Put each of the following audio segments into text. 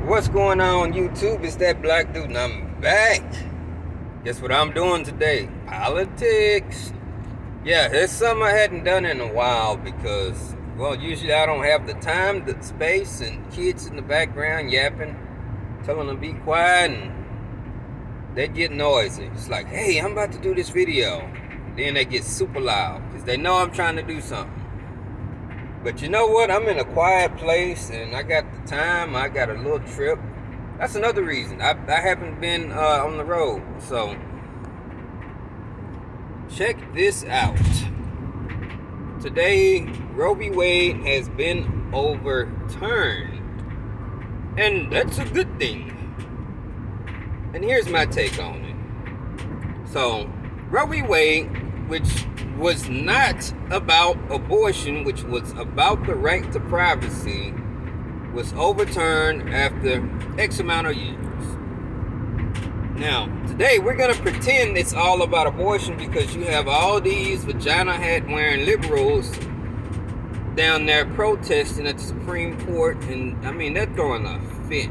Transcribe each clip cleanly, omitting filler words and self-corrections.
What's going on YouTube? It's that black dude and I'm back. Guess what I'm doing today? Politics. Yeah, it's something I hadn't done in a while because, well, usually I don't have the time, the space, and kids in the background yapping, telling them to be quiet, and they get noisy. It's like, hey, I'm about to do this video. Then they get super loud because they know I'm trying to do something. But you know what? I'm in a quiet place and I got the time. I got a little trip. That's another reason. I haven't been on the road. So check this out. Today, Roe v. Wade has been overturned. And that's a good thing. And here's my take on it. So, Roe v. Wade, which was not about abortion, which was about the right to privacy, was overturned after X amount of years. Now, today we're going to pretend it's all about abortion because you have all these vagina hat wearing liberals down there protesting at the Supreme Court, and I mean, they're throwing a fit.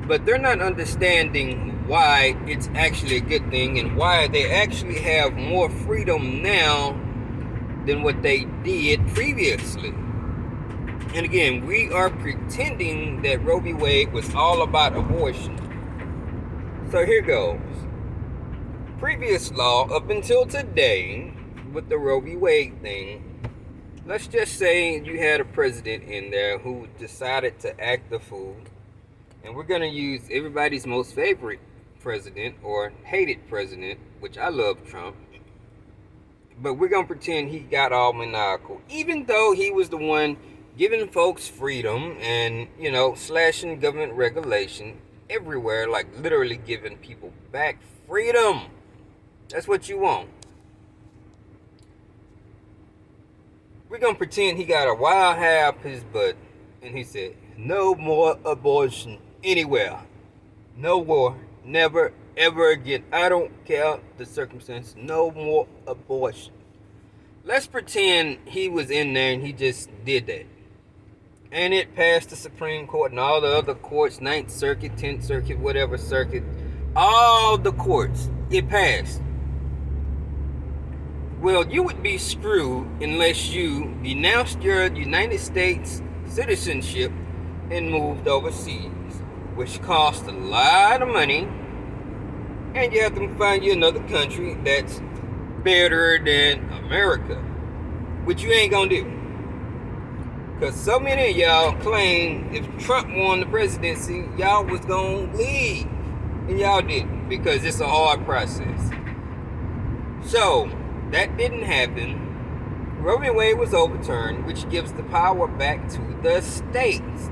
But they're not understanding why it's actually a good thing and why they actually have more freedom now than what they did previously. And again, we are pretending that Roe v. Wade was all about abortion. So here goes. Previous law up until today with the Roe v. Wade thing, let's just say you had a president in there who decided to act the fool. And we're going to use everybody's most favorite president or hated president, which I love Trump. But we're going to pretend he got all maniacal. Even though he was the one giving folks freedom and, slashing government regulation everywhere, like literally giving people back freedom. That's what you want. We're going to pretend he got a wild hair up his butt. And he said, no more abortion. Anywhere. No war. Never, ever again. I don't care the circumstance. No more abortion. Let's pretend he was in there and he just did that. And it passed the Supreme Court and all the other courts, 9th Circuit, 10th Circuit, whatever circuit. All the courts. It passed. Well, you would be screwed unless you denounced your United States citizenship and moved overseas, which costs a lot of money, and you have to find you another country that's better than America, which you ain't gonna do. Because so many of y'all claim if Trump won the presidency, y'all was gonna leave, and y'all didn't, because it's a hard process. So, that didn't happen. Roe v. Wade was overturned, which gives the power back to the states.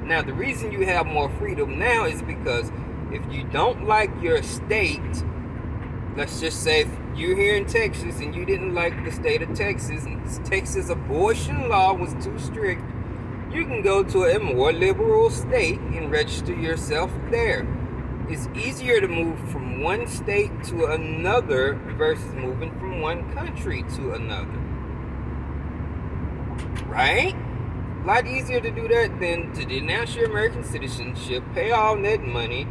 Now, the reason you have more freedom now is because if you don't like your state, let's just say if you're here in Texas and you didn't like the state of Texas, and Texas abortion law was too strict, you can go to a more liberal state and register yourself there. It's easier to move from one state to another versus moving from one country to another. Right? A lot easier to do that than to denounce your American citizenship, pay all that money,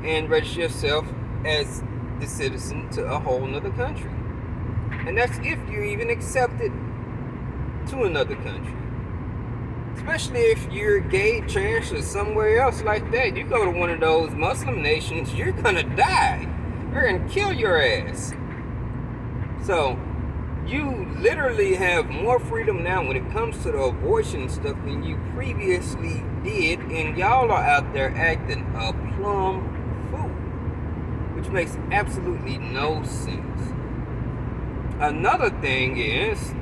and register yourself as a citizen to a whole nother country. And that's if you're even accepted to another country. Especially if you're gay, trans, or somewhere else like that. You go to one of those Muslim nations, you're gonna die. They're gonna kill your ass. So, you literally have more freedom now when it comes to the abortion stuff than you previously did, and y'all are out there acting a plumb fool, which makes absolutely no sense. Another thing is,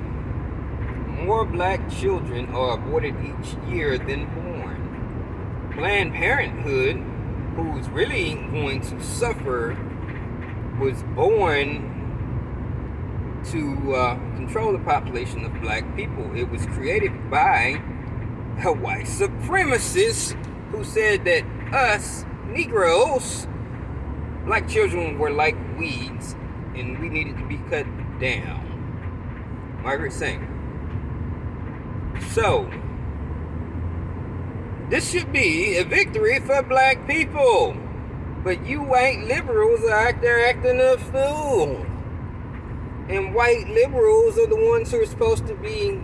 more black children are aborted each year than born. Planned Parenthood, who's really going to suffer, was born to control the population of black people. It was created by a white supremacist who said that us, Negroes, black children were like weeds and we needed to be cut down. Margaret Sanger. So, This should be a victory for black people. But you white liberals are out there acting a fool. And white liberals are the ones who are supposed to be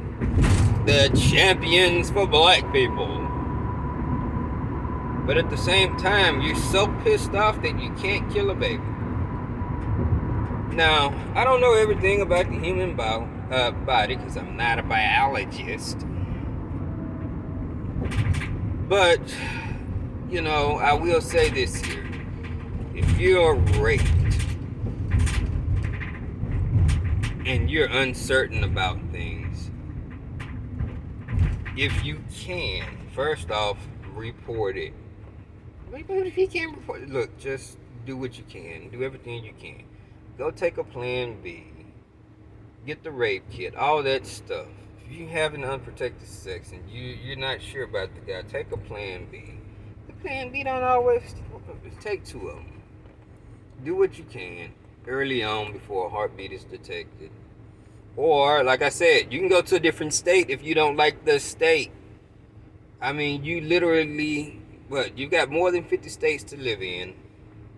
the champions for black people. But at the same time, you're so pissed off that you can't kill a baby. Now, I don't know everything about the human body because I'm not a biologist. But, you know, I will say this here. If you're raped and you're uncertain about things, if you can, first off, report it. But if you can't report it, look, just do what you can. Do everything you can. Go take a plan B. Get the rape kit, all that stuff. If you having unprotected sex and you're not sure about the guy, take a plan B. The plan B don't always take two of them. Do what you can early on before a heartbeat is detected. Or, like I said, you can go to a different state if you don't like the state. I mean, you literally, you've got more than 50 states to live in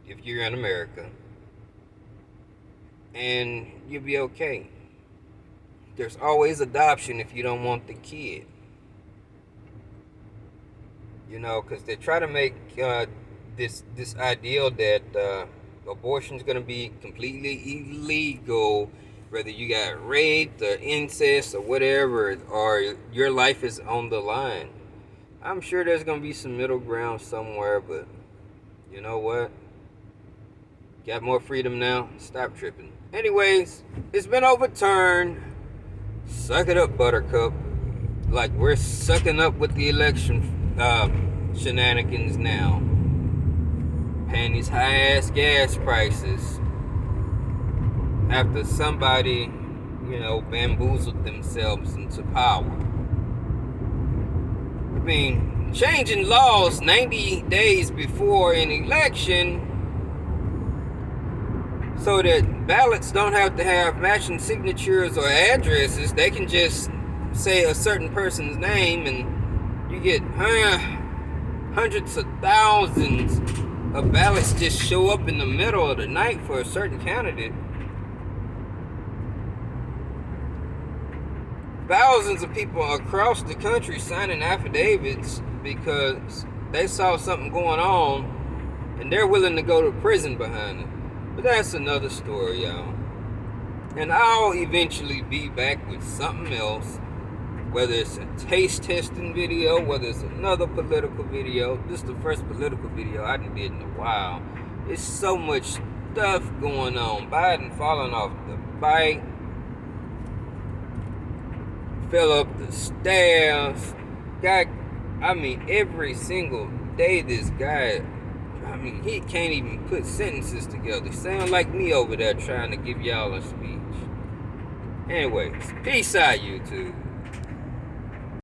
if you're in America. And you'll be okay. There's always adoption if you don't want the kid. You know, because they try to make this ideal that abortion's going to be completely illegal, whether you got raped or incest or whatever, or your life is on the line. I'm sure there's going to be some middle ground somewhere, but you know what? Got more freedom now? Stop tripping. Anyways, it's been overturned. Suck it up, Buttercup. Like we're sucking up with the election shenanigans now. Paying these high-ass gas prices after somebody, you know, bamboozled themselves into power. I mean, changing laws 90 days before an election so that ballots don't have to have matching signatures or addresses. They can just say a certain person's name and you get hundreds of thousands of ballots just show up in the middle of the night for a certain candidate. Thousands of people across the country signing affidavits because they saw something going on and they're willing to go to prison behind it. But that's another story, y'all. And I'll eventually be back with something else, whether it's a taste testing video, whether it's another political video. This is the first political video I done did in a while. There's so much stuff going on. Biden falling off the bike, fell up the stairs. Guy, I mean, every single day this guy, I mean, he can't even put sentences together. Sound like me over there trying to give y'all a speech. Anyways, peace out, YouTube.